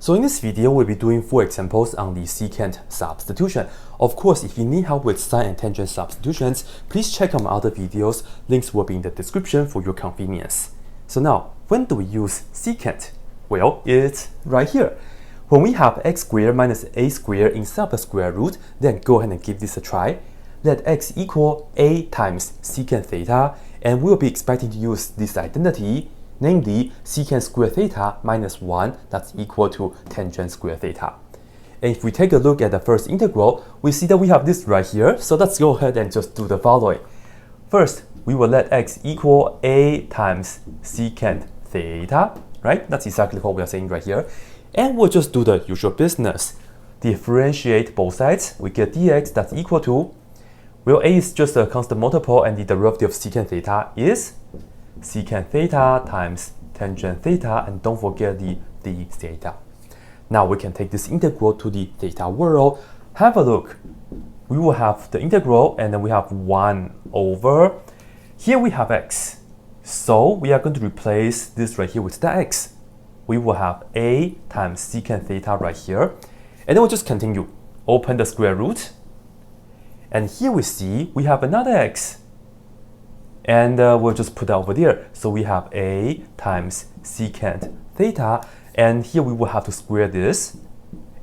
So in this video, we'll be doing 4 examples on the secant substitution. Of course, if you need help with sine and tangent substitutions, please check out my other videos. Links will be in the description for your convenience. So now, when do we use secant? Well, it's right here. When we have x squared minus a squared instead of the square root, then go ahead and give this a try. Let x equal a times secant theta, and we'll be expecting to use this identity, namely secant squared theta minus 1, that's equal to tangent squared theta. And if we take a look at the first integral, we see that we have this right here, so let's go ahead and just do the following. First, we will let x equal a times secant theta, right? That's exactly what we are saying right here. And we'll just do the usual business. Differentiate both sides, we get dx that's equal to, well, a is just a constant multiple and the derivative of secant theta is secant theta times tangent theta, and don't forget the d theta. Now we can take this integral to the theta world. Have a look. We will have the integral and then we have 1 over. Here we have x. So we are going to replace this right here with the x. We will have a times secant theta right here. And then we'll just continue. Open the square root. And here we see we have another x. And we'll just put that over there. So we have a times secant theta. And here we will have to square this.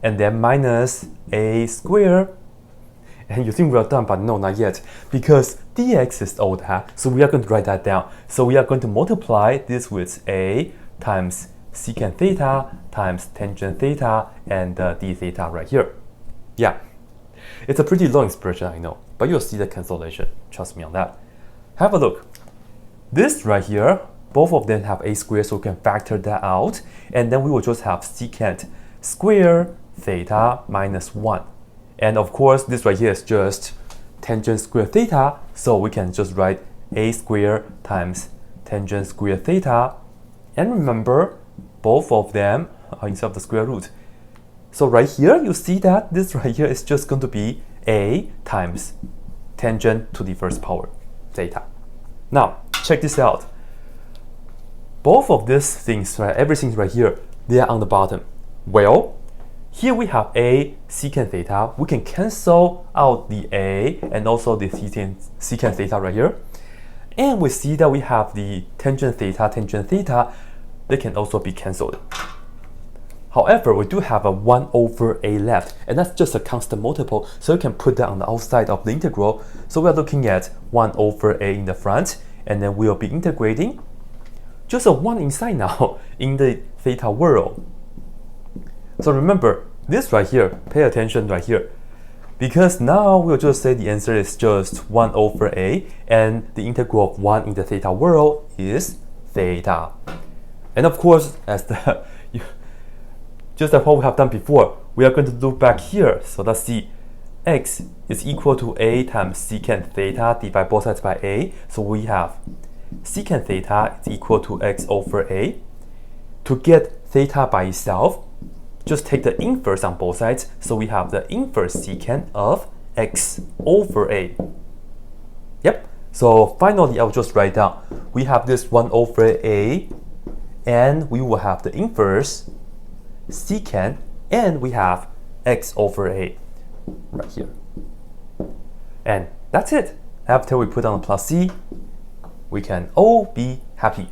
And then minus a squared. And you think we are done, but no, not yet. Because dx is all that. So we are going to write that down. So we are going to multiply this with a times secant theta times tangent theta and d theta right here. Yeah. It's a pretty long expression, I know. But you'll see the cancellation. Trust me on that. Have a look. This right here, both of them have a squared, so we can factor that out. And then we will just have secant squared theta minus 1. And of course, this right here is just tangent squared theta, so we can just write a squared times tangent squared theta. And remember, both of them are inside of the square root. So right here, you see that this right here is just going to be a times tangent to the first power, theta. Now, check this out. Both of these things, right, everything right here, they are on the bottom. Well, here we have a secant theta. We can cancel out the a and also the secant theta right here. And we see that we have the tangent theta. They can also be cancelled. However, we do have a 1 over a left, and that's just a constant multiple, so you can put that on the outside of the integral. So we're looking at 1 over a in the front, and then we'll be integrating just a 1 inside now in the theta world. So remember, this right here, pay attention right here, because now we'll just say the answer is just 1 over a, and the integral of 1 in the theta world is theta. And of course, as the just like what we have done before, we are going to look back here. So let's see, x is equal to a times secant theta, divide both sides by a. So we have secant theta is equal to x over a. To get theta by itself, just take the inverse on both sides. So we have the inverse secant of x over a. Yep. So finally, I'll just write down, we have this 1 over a, and we will have the inverse secant, and we have x over a right here. And that's it. After we put on a plus c, we can all be happy.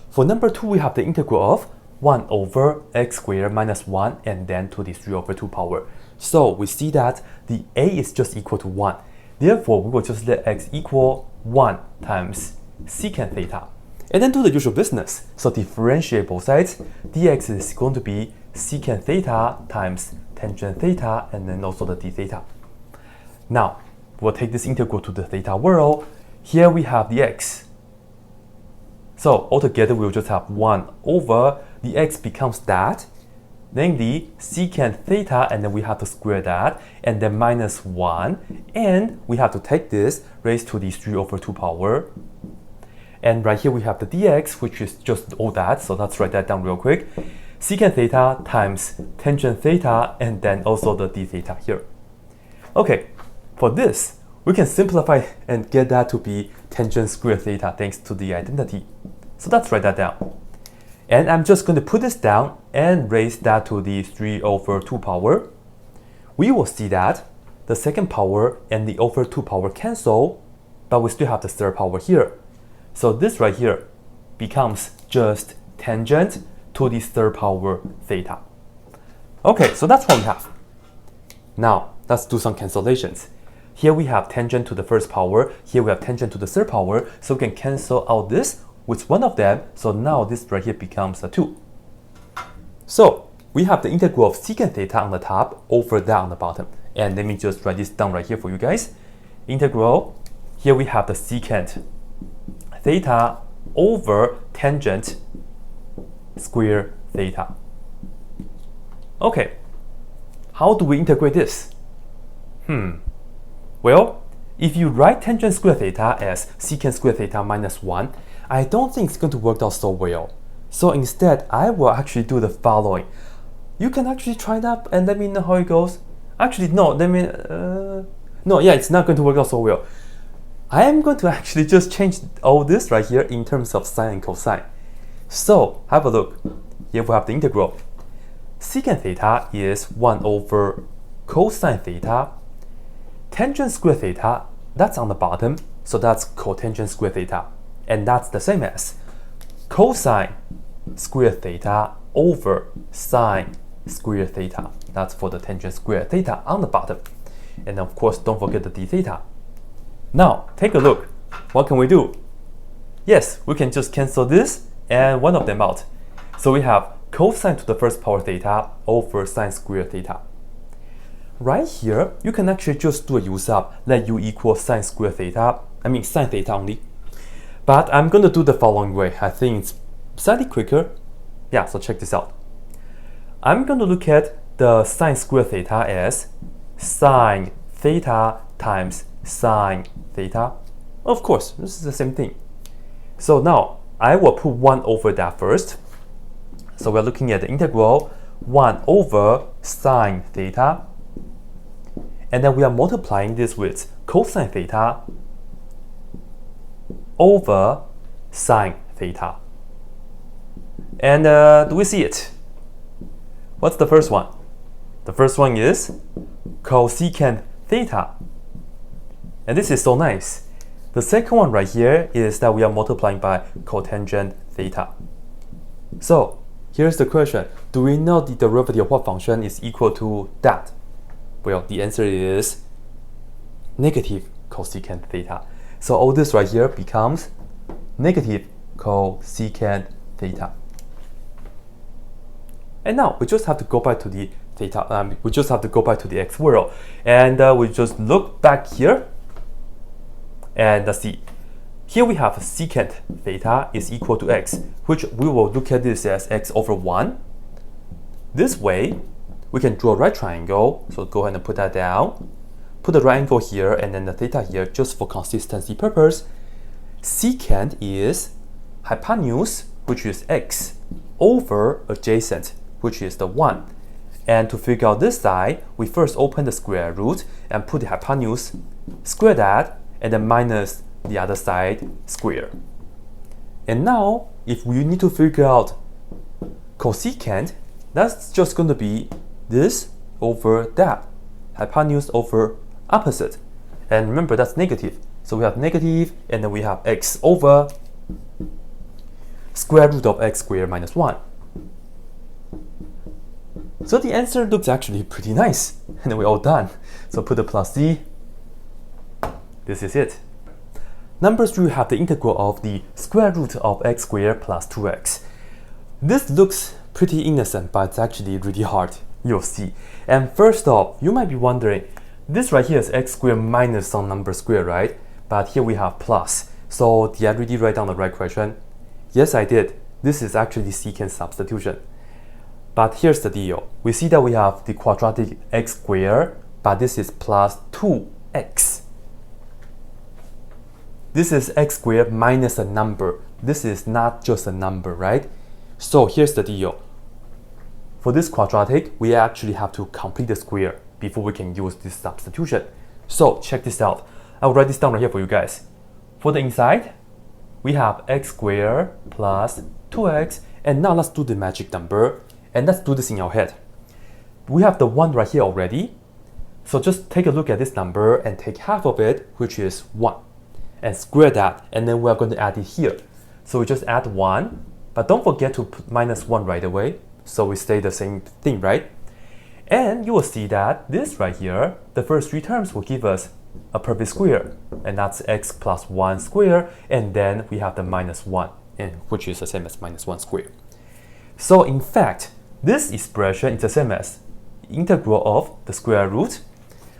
For number 2, we have the integral of 1 over x squared minus 1 and then to the 3 over 2 power. So we see that the a is just equal to 1. Therefore, we will just let x equal 1 times secant theta. And then do the usual business. So differentiate both sides. dx is going to be secant theta times tangent theta and then also the d theta. Now, we'll take this integral to the theta world. Here we have the x. So altogether, we'll just have 1 over, the x becomes that, namely secant theta, and then we have to square that, and then minus 1, and we have to take this raised to the 3 over 2 power. And right here we have the dx, which is just all that, so let's write that down real quick. Secant theta times tangent theta, and then also the d theta here. Okay, for this, we can simplify and get that to be tangent squared theta thanks to the identity. So let's write that down. And I'm just going to put this down and raise that to the 3 over 2 power. We will see that the second power and the over 2 power cancel, but we still have the third power here. So this right here becomes just tangent to the third power theta. Okay, so that's what we have. Now, let's do some cancellations. Here we have tangent to the first power, here we have tangent to the third power, so we can cancel out this with one of them, so now this right here becomes a 2. So, we have the integral of secant theta on the top over that on the bottom. And let me just write this down right here for you guys. Integral, here we have the secant theta over tangent square theta. Okay, how do we integrate this? Well, if you write tangent square theta as secant square theta minus 1, I don't think it's going to work out so well. So instead, I will actually do the following. You can actually try that and let me know how it goes. Actually, no, it's not going to work out so well. I am going to actually just change all this right here in terms of sine and cosine. So, have a look. Here we have the integral. Secant theta is 1 over cosine theta. Tangent square theta, that's on the bottom, so that's cotangent square theta. And that's the same as cosine square theta over sine square theta. That's for the tangent square theta on the bottom. And of course, don't forget the d theta. Now, take a look. What can we do? Yes, we can just cancel this and one of them out. So we have cosine to the first power theta over sine square theta. Right here, you can actually just do a use up, let u equal sine square theta, sine theta only. But I'm going to do the following way. I think it's slightly quicker. Yeah, so check this out. I'm going to look at the sine square theta as sine theta times sine theta. Of course, this is the same thing. So now, I will put 1 over that first. So we're looking at the integral 1 over sine theta. And then we are multiplying this with cosine theta over sine theta. And do we see it? What's the first one? The first one is cosecant theta. And this is so nice. The second one right here is that we are multiplying by cotangent theta. So here's the question. Do we know the derivative of what function is equal to that? Well, the answer is negative cosecant theta. So all this right here becomes negative cosecant theta. And now we just have to go back to the theta. We just have to go back to the x world, and we just look back here, and let's see. Here we have secant theta is equal to x, which we will look at this as x over 1. This way, we can draw a right triangle. So go ahead and put that down. Put the right angle here and then the theta here just for consistency purpose. Secant is hypotenuse, which is x, over adjacent, which is the 1. And to figure out this side, we first open the square root and put the hypotenuse, square that, and then minus the other side square. And now, if we need to figure out cosecant, that's just going to be this over that, hypotenuse over opposite. And remember, that's negative. So we have negative, and then we have x over square root of x squared minus 1. So the answer looks actually pretty nice. And then we're all done. So put the plus c. This is it. Number 3, we have the integral of the square root of x squared plus 2x. This looks pretty innocent, but it's actually really hard. You'll see. And first off, you might be wondering, this right here is x squared minus some number squared, right? But here we have plus. So did I really write down the right question? Yes, I did. This is actually secant substitution. But here's the deal. We see that we have the quadratic x squared, but this is plus 2x. This is x squared minus a number. This is not just a number, right? So here's the deal. For this quadratic, we actually have to complete the square before we can use this substitution. So check this out. I'll write this down right here for you guys. For the inside, we have x squared plus 2x, And now let's do the magic number, and let's do this in our head. We have the 1 right here already, so just take a look at this number and take half of it, which is 1, and square that, and then we're going to add it here. So we just add 1, but don't forget to put minus 1 right away, so we stay the same thing, right? And you will see that this right here, the first 3 terms will give us a perfect square, and that's x plus 1 square, and then we have the minus 1, which is the same as minus 1 square. So in fact, this expression is the same as integral of the square root.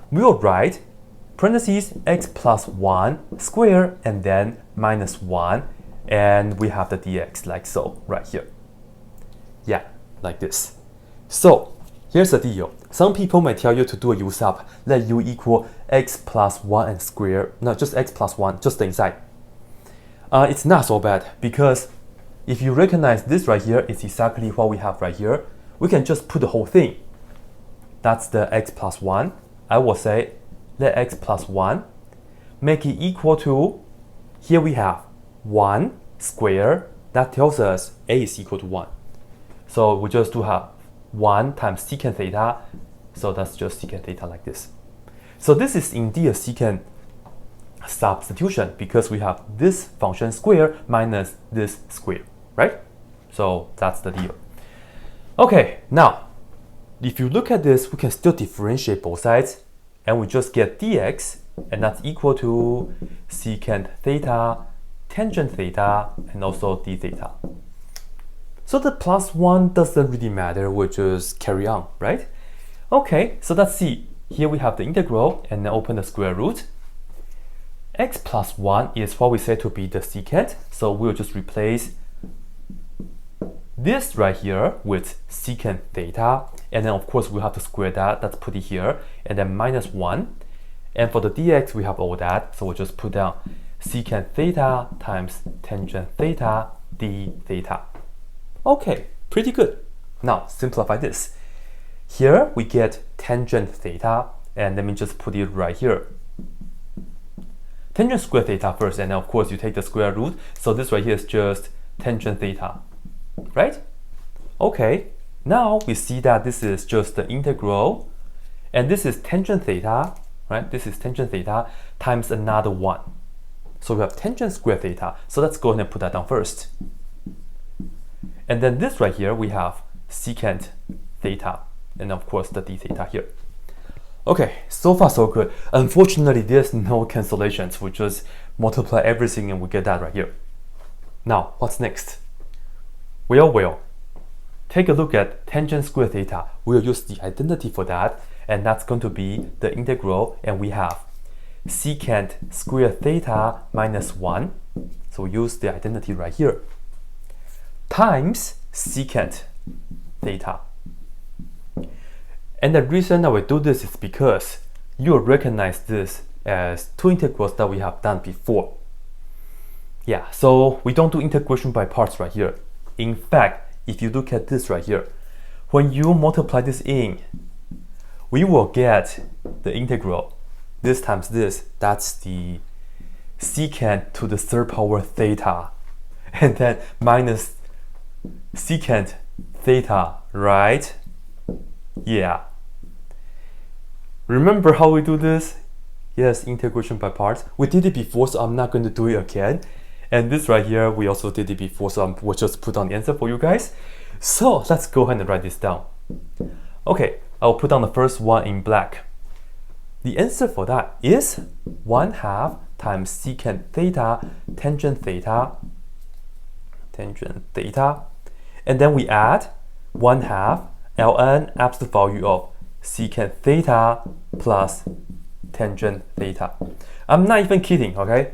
We will write parentheses x plus 1 square and then minus 1, and we have the dx like so right here. Yeah, like this. So here's the deal. Some people may tell you to do a u sub, let u equal x plus 1 and square, no, just x plus 1, just the inside. It's not so bad, because if you recognize this right here is exactly what we have right here, we can just put the whole thing. That's the x plus 1. I will say, let x plus 1 make it equal to, here we have 1 square. That tells us a is equal to 1. So we just do have 1 times secant theta, so that's just secant theta like this. So this is indeed a secant substitution, because we have this function square minus this square, right? So that's the deal. Okay, now if you look at this, we can still differentiate both sides, and we just get dx, and that's equal to secant theta, tangent theta, and also d theta. So the plus 1 doesn't really matter, we'll just carry on, right? Okay, so let's see. Here we have the integral, and then open the square root. X plus 1 is what we say to be the secant, so we'll just replace this right here with secant theta, and then of course we have to square that, let's put it here, and then minus 1. And for the dx, we have all that, so we'll just put down secant theta times tangent theta d theta. Okay, pretty good. Now simplify this. Here we get tangent theta, and let me just put it right here. Tangent square theta first, and then of course you take the square root, so this right here is just tangent theta, right? Okay, now we see that this is just the integral, and this is tangent theta, right? This is tangent theta times another 1. So we have tangent square theta, so let's go ahead and put that down first. And then this right here, we have secant theta, and of course the d theta here. Okay, so far so good. Unfortunately, there's no cancellations. We just multiply everything and we get that right here. Now, what's next? Well, take a look at tangent square theta. We'll use the identity for that, and that's going to be the integral, and we have secant square theta minus 1. So we use the identity right here, times secant theta. And the reason that we do this is because you will recognize this as 2 integrals that we have done before. Yeah, so we don't do integration by parts right here. In fact, if you look at this right here, when you multiply this in, we will get the integral. This times this, that's the secant to the 3rd power theta, and then minus secant theta, right? Yeah. Remember how we do this? Yes, integration by parts. We did it before, so I'm not going to do it again. And this right here, we also did it before, so we'll just put down the answer for you guys. So let's go ahead and write this down. Okay, I'll put down the first one in black. The answer for that is 1/2 times secant theta, tangent theta, and then we add 1/2 ln absolute value of secant theta plus tangent theta. I'm not even kidding, okay?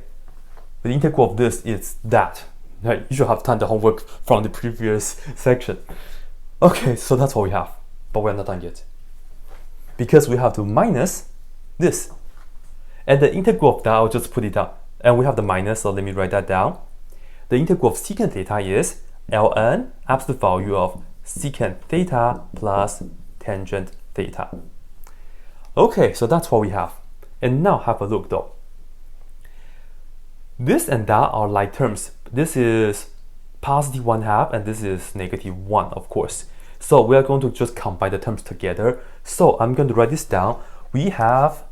The integral of this is that. Right? You should have done the homework from the previous section. Okay, so that's what we have, but we're not done yet, because we have to minus this. And the integral of that, I'll just put it down. And we have the minus, so let me write that down. The integral of secant theta is ln absolute value of secant theta plus tangent theta. Okay, so that's what we have. And now have a look though. This and that are like terms. This is positive 1/2, and this is -1, of course. So we are going to just combine the terms together. So I'm going to write this down. We have,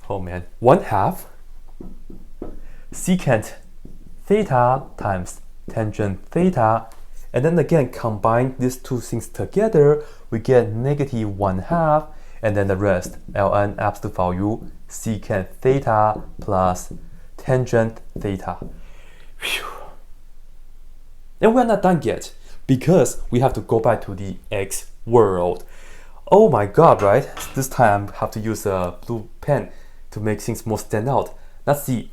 1/2 secant theta times tangent theta, and then again combine these two things together, we get -1/2, and then the rest, ln absolute value secant theta plus tangent theta. Whew. And we're not done yet, because we have to go back to the x world. Oh my god, right? This time I have to use a blue pen to make things more stand out. Let's see.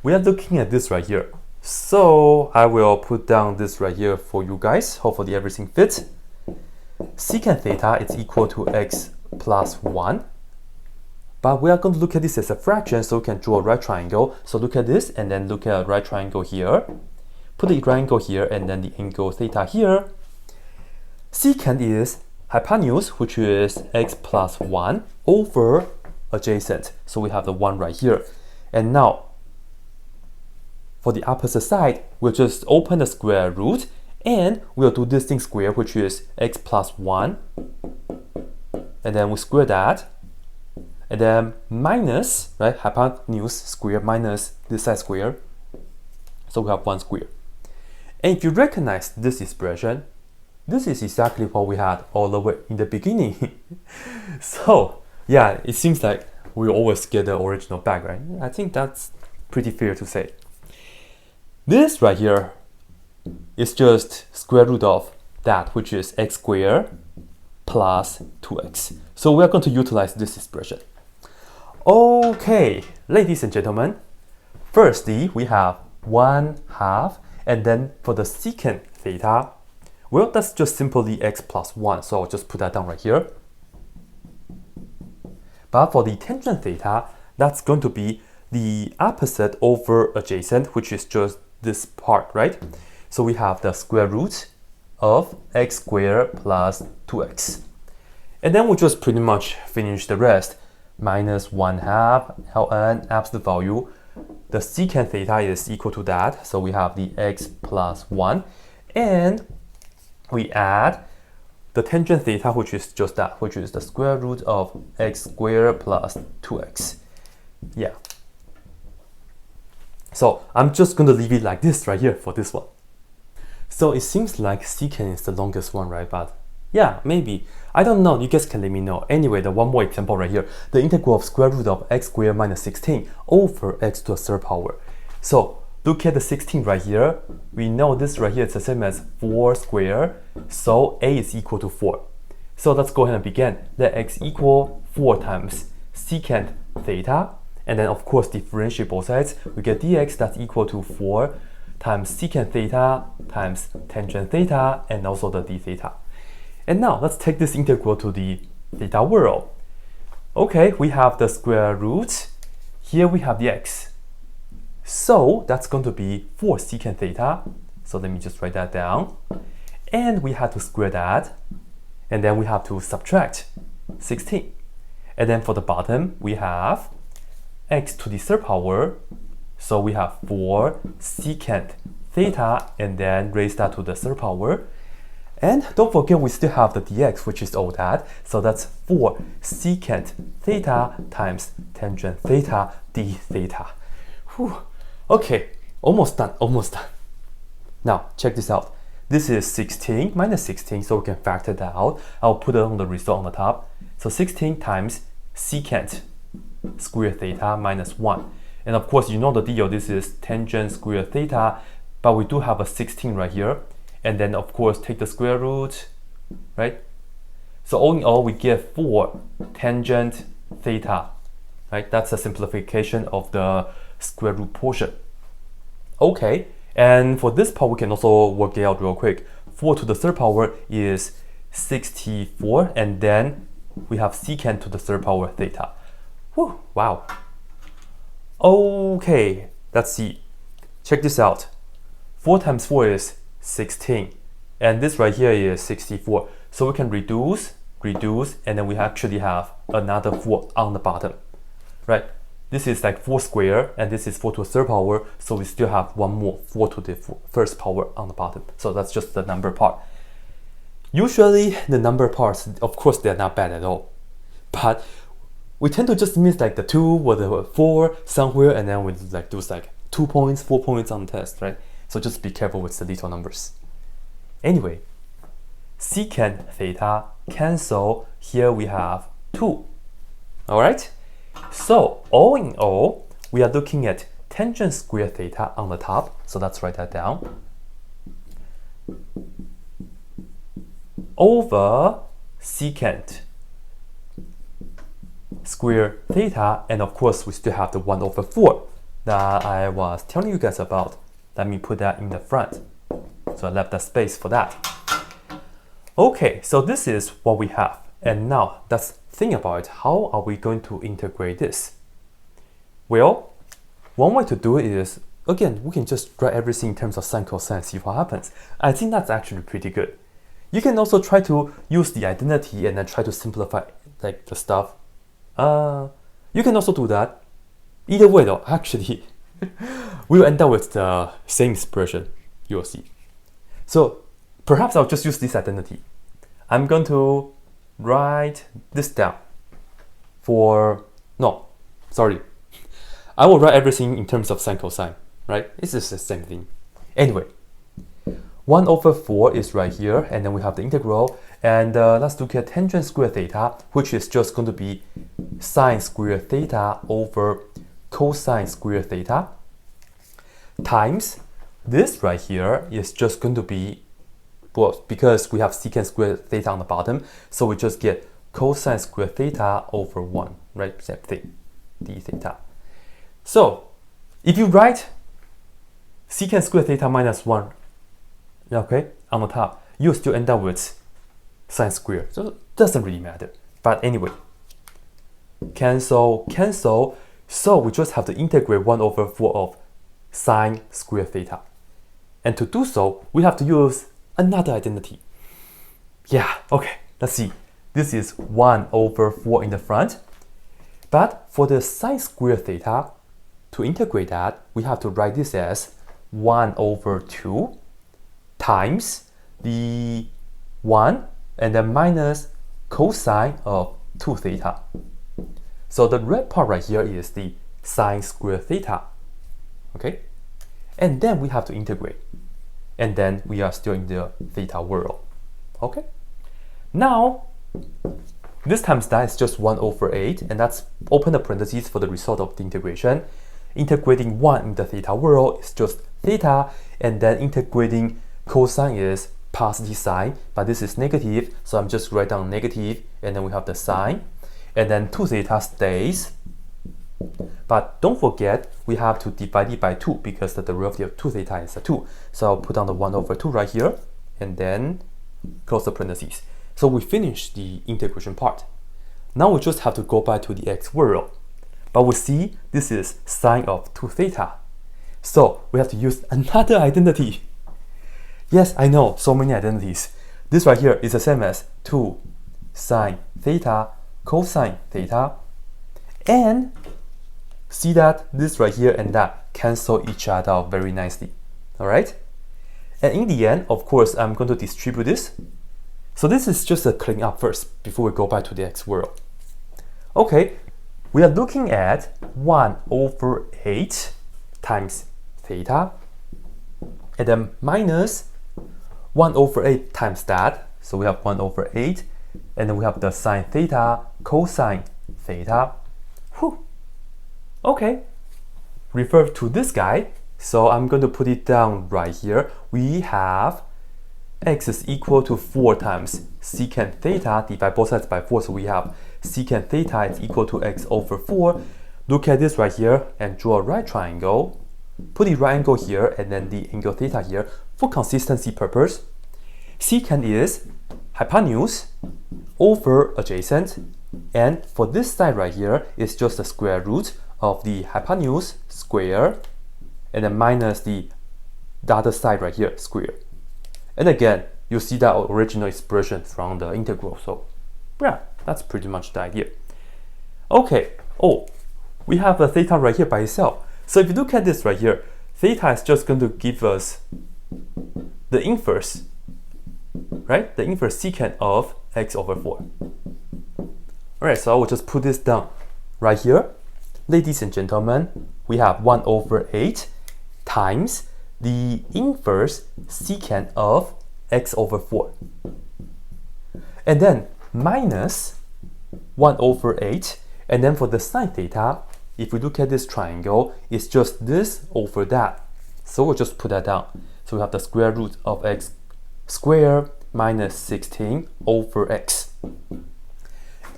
We are looking at this right here. So I will put down this right here for you guys. Hopefully everything fits. Secant theta is equal to x plus 1. But we are going to look at this as a fraction, so we can draw a right triangle. So look at this, and then look at a right triangle here. Put the right angle here, and then the angle theta here. Secant is hypotenuse, which is x plus 1 over adjacent. So we have the 1 right here. And now, for the opposite side, we'll just open the square root, and we'll do this thing square, which is x plus 1. And then we square that. And then minus, right, hypotenuse square minus this side square. So we have 1 square. And if you recognize this expression, this is exactly what we had all the way in the beginning. So, yeah, it seems like we always get the original back, right? I think that's pretty fair to say. This right here is just square root of that, which is x squared plus 2x. So we are going to utilize this expression. Okay, ladies and gentlemen, firstly, we have 1/2, and then for the secant theta, well, that's just simply x plus 1, so I'll just put that down right here. But for the tangent theta, that's going to be the opposite over adjacent, which is just this part, right? So we have the square root of x squared plus 2x. And then we'll just pretty much finish the rest. -1/2 ln absolute value. The secant theta is equal to that, so we have the x plus 1. And we add the tangent theta, which is just that, which is the square root of x squared plus 2x. Yeah. So I'm just going to leave it like this right here for this one. So it seems like secant is the longest one, right? But yeah, maybe. I don't know. You guys can let me know. Anyway, the one more example right here. The integral of square root of x squared minus 16 over x to the third power. So look at the 16 right here. We know this right here is the same as 4 squared. So a is equal to 4. So let's go ahead and begin. Let x equal 4 times secant theta. And then, of course, differentiate both sides. We get dx that's equal to 4 times secant theta times tangent theta, and also the d theta. And now, let's take this integral to the theta world. Okay, we have the square root. Here we have the x. So, that's going to be 4 secant theta. So, let me just write that down. And we have to square that. And then we have to subtract 16. And then for the bottom, we have x to the third power, so we have 4 secant theta, and then raise that to the third power. And don't forget, we still have the dx, which is all that, so that's 4 secant theta times tangent theta d theta. Whew. Okay, almost done, almost done. Now, check this out. This is 16 minus 16, so we can factor that out. I'll put it on the result on the top. So 16 times secant square theta minus 1. And of course, you know the deal, this is tangent square theta, but we do have a 16 right here. And then, of course, take the square root, right? So all in all, we get 4 tangent theta, right? That's a simplification of the square root portion. Okay, and for this part, we can also work it out real quick. 4 to the third power is 64, and then we have secant to the third power theta. Whew, wow. Okay, let's see. Check this out. 4 times 4 is 16. And this right here is 64. So we can reduce, and then we actually have another 4 on the bottom. Right? this is like 4 squared, and this is 4 to the third power, so we still have one more 4 to the first power on the bottom. So that's just the number part. Usually the number parts, of course, they're not bad at all, but we tend to just miss like the 2 or the 4 somewhere, and then we like do like 2 points, 4 points on the test, right? So just be careful with the little numbers. Anyway, secant theta cancel. Here we have 2. All right. So all in all, we are looking at tangent square theta on the top. So let's write that down. Over secant square theta, and of course we still have the 1/4 that I was telling you guys about. Let me put that in the front. So I left that space for that. Okay, so this is what we have. And now let's think about it. How are we going to integrate this? Well, one way to do it is, again, we can just write everything in terms of sine, cosine, see what happens. I think that's actually pretty good. You can also try to use the identity and then try to simplify like the stuff. You can also do that. Either way though, actually, we will end up with the same expression. You will see. So perhaps I'll just use this identity. I'm going to write this down for, no, sorry. I will write everything in terms of sine, cosine, right? It's just the same thing. Anyway, 1/4 is right here, and then we have the integral, and let's look at tangent square theta, which is just going to be sine square theta over cosine square theta, times this right here is just going to be, well, because we have secant square theta on the bottom, so we just get cosine square theta over 1, right? Same thing, d theta. So if you write secant square theta minus 1, okay, on the top, you'll still end up with sine square. So it doesn't really matter. But anyway, cancel, cancel. So we just have to integrate 1/4 of sine square theta. And to do so, we have to use another identity. Yeah, okay, let's see. This is 1/4 in the front. But for the sine square theta, to integrate that, we have to write this as 1/2 times the 1 and then minus cosine of 2 theta. So the red part right here is the sine square theta. Okay? And then we have to integrate. And then we are still in the theta world. Okay? Now, this times that is just 1/8, and that's open the parentheses for the result of the integration. Integrating 1 in the theta world is just theta, and then integrating cosine is positive sine, but this is negative, so I'm just write down negative, and then we have the sine, and then 2 theta stays. But don't forget, we have to divide it by 2 because the derivative of 2 theta is a 2. So I'll put down the 1/2 right here, and then close the parentheses. So we finished the integration part. Now we just have to go back to the x world. But we see this is sine of 2 theta. So we have to use another identity. Yes, I know, so many identities. This right here is the same as 2 sine theta cosine theta. And see that this right here and that cancel each other out very nicely. Alright? And in the end, of course, I'm going to distribute this. So this is just a clean up first before we go back to the x world. Okay, we are looking at 1/8 times theta, and then minus 1/8 times that. So we have 1/8, and then we have the sine theta cosine theta. Whew. Okay, refer to this guy. So I'm going to put it down right here. We have x is equal to 4 times secant theta, divide both sides by 4, so we have secant theta is equal to x/4. Look at this right here and draw a right triangle. Put the right angle here and then the angle theta here. For consistency purpose, secant is hypotenuse over adjacent, and for this side right here is just the square root of the hypotenuse square, and then minus the other side right here, square. And again, you see that original expression from the integral. So yeah, that's pretty much the idea. Okay, oh, we have a theta right here by itself. So if you look at this right here, theta is just going to give us the inverse, right? The inverse secant of x over 4. Alright, so I will just put this down right here. Ladies and gentlemen, we have 1 over 8 times the inverse secant of x over 4. And then minus 1 over 8. And then for the sine theta, if we look at this triangle, it's just this over that. So we'll just put that down. So we have the square root of x squared minus 16 over x.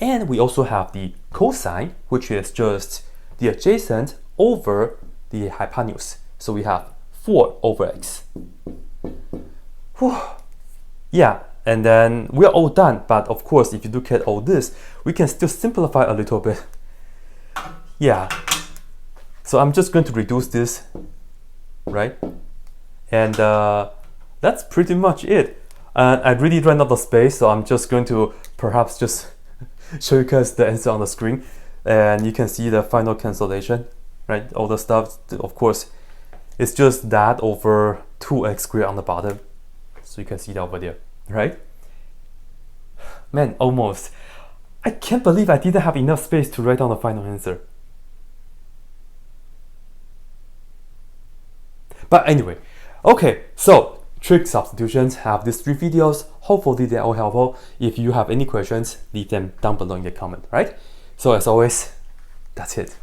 And we also have the cosine, which is just the adjacent over the hypotenuse. So we have 4 over x. Whew. Yeah, and then we are all done. But of course, if you look at all this, we can still simplify a little bit. Yeah. So I'm just going to reduce this, right? And that's pretty much it. I really ran out of space, so I'm just going to perhaps just show you guys the answer on the screen. And you can see the final cancellation, right? All the stuff, of course, it's just that over 2x squared on the bottom. So you can see that over there, right? Man, almost. I can't believe I didn't have enough space to write down the final answer. But anyway, okay, so trig substitutions have these 3 videos. Hopefully they're all helpful. If you have any questions, leave them down below in the comment, right? So as always, that's it.